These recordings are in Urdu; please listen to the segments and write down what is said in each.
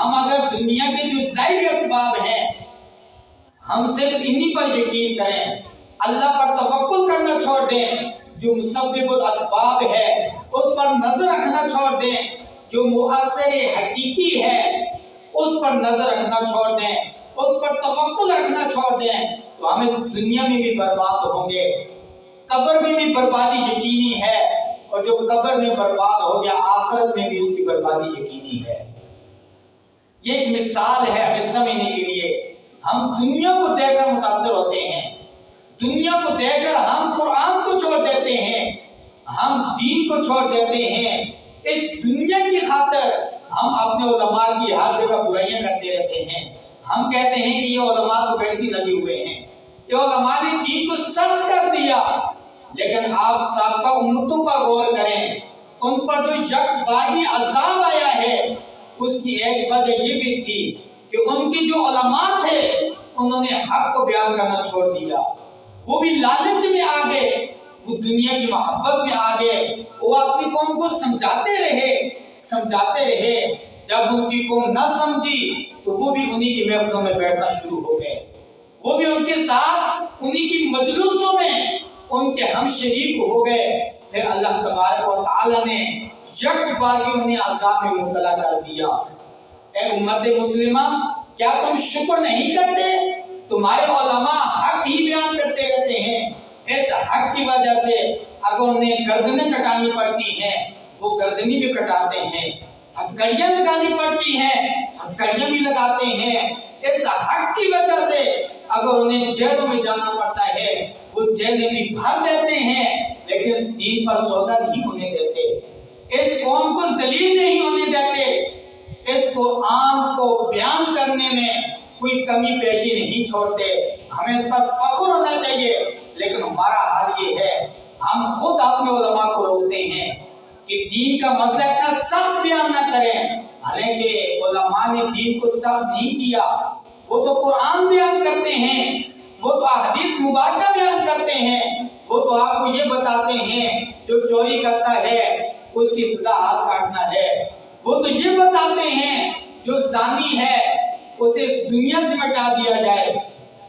ہم اگر دنیا کے جو ظاہری اسباب ہیں ہم صرف انہی پر یقین کریں، اللہ پر توکل کرنا چھوڑ دیں، جو مسبب الاسباب ہے اس پر نظر رکھنا چھوڑ دیں، جو مؤثر حقیقی ہے اس پر نظر رکھنا چھوڑ دیں، اس پر توکل رکھنا چھوڑ دیں، تو ہم اس دنیا میں بھی برباد ہوں گے، قبر میں بھی بربادی یقینی ہے، اور جو قبر میں برباد ہو گیا آخرت میں بھی اس کی بربادی یقینی ہے۔ یہ ایک مثال ہے ہمیں سمجھنے کے لیے۔ ہم دنیا کو دیکھ کر متاثر ہوتے ہیں، دنیا کو دیکھ کر ہم قرآن کو چھوڑ دیتے ہیں، ہم دین کو چھوڑ دیتے ہیں، اس دنیا کی خاطر ہم اپنے علماء کی ہر جگہ برائیاں کرتے رہتے ہیں۔ ہم کہتے ہیں کہ یہ علماء تو ویسے لگے ہوئے ہیں، یہ علماء نے دین کو سخت کر دیا، لیکن آپ سابقہ امتوں پر غور کریں، ان پر جو یک بارگی عذاب آیا ہے اس کی ایک وجہ یہ بھی تھی کہ ان کے جو علماء تھے انہوں نے حق کو بیان کرنا چھوڑ دیا، وہ بھی لالچ میں آگے، وہ دنیا کی محبت میں آگے، وہ اپنی قوم کو سمجھاتے رہے، جب ان کی قوم نہ سمجھی تو وہ بھی انہی کی محفلوں میں بیٹھنا شروع ہو گئے، وہ بھی ان کے ساتھ انہی کی مجلسوں میں ان کے ہم شریک ہو گئے۔ پھر اللہ تبارک و تعالی نے یک بارگی انہیں عذاب میں مبتلا کر دیا۔ اے امت مسلمہ، کیا تم شکر نہیں کرتے؟ تمہارے علماء حق ہی بیان کرتے رہتے ہیں، اس حق کی وجہ سے اگر انہیں گردنیں کٹانی پڑتی ہیں وہ گردنیں بھی کٹاتے ہیں، ہتھکڑیاں لگانی پڑتی ہیں ہتھکڑیاں بھی لگاتے ہیں، اس حق کی وجہ سے اگر انہیں جیلوں میں جانا پڑتا ہے وہ جیلیں بھی بھر دیتے ہیں، لیکن اس دین پر سودا نہیں ہونے دیتے، اس قوم کو ذلیل نہیں ہونے دیتے، اس قرآن کو بیان کرنے میں کوئی کمی پیشی نہیں چھوڑتے۔ ہمیں اس پر فخر ہونا چاہیے، لیکن ہمارا حال یہ ہے ہم خود اپنے علماء کو روکتے ہیں کہ دین کا مسئلہ اتنا سخت بیان نہ کریں، حالانکہ علماء نے دین کو سخت نہیں کیا، وہ تو قرآن بیان کرتے ہیں، وہ تو احادیث مبارکہ بیان کرتے ہیں، وہ تو آپ کو یہ بتاتے ہیں جو چوری کرتا ہے اس کی سزا ہاتھ کاٹنا ہے، وہ تو یہ بتاتے ہیں جو زانی ہے اسے اس دنیا سے مٹا دیا جائے،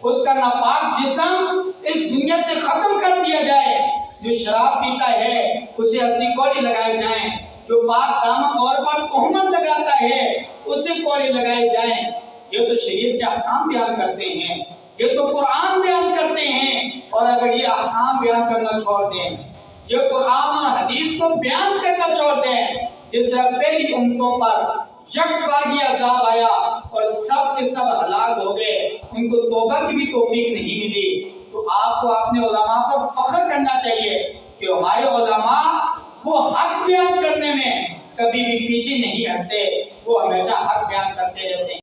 اس کا ناپاک جسم اس دنیا سے ختم کر دیا جائے، جو شراب پیتا ہے اسے 80 کوڑے لگائے جائیں، جو پاک دامن عورت پر تہمت لگاتا ہے اسے کوڑے لگائے جائیں۔ یہ تو شریعت کے احکام بیان کرتے ہیں، یہ تو قرآن بیان کرتے ہیں، اور اگر یہ احکام بیان کرنا چھوڑ دیں، یہ قرآن اور حدیث کو بیان کرنا چھوڑ دیں، جس طرح پہلی امتوں پر یک بارگی عذاب آیا اور سب کے سب ہلاک ہو گئے، ان کو توبہ کی بھی توفیق نہیں ملی، تو آپ کو اپنے علماء پر فخر کرنا چاہیے کہ ہمارے علماء وہ حق بیان کرنے میں کبھی بھی پیچھے نہیں ہٹتے، وہ ہمیشہ حق بیان کرتے رہتے ہیں۔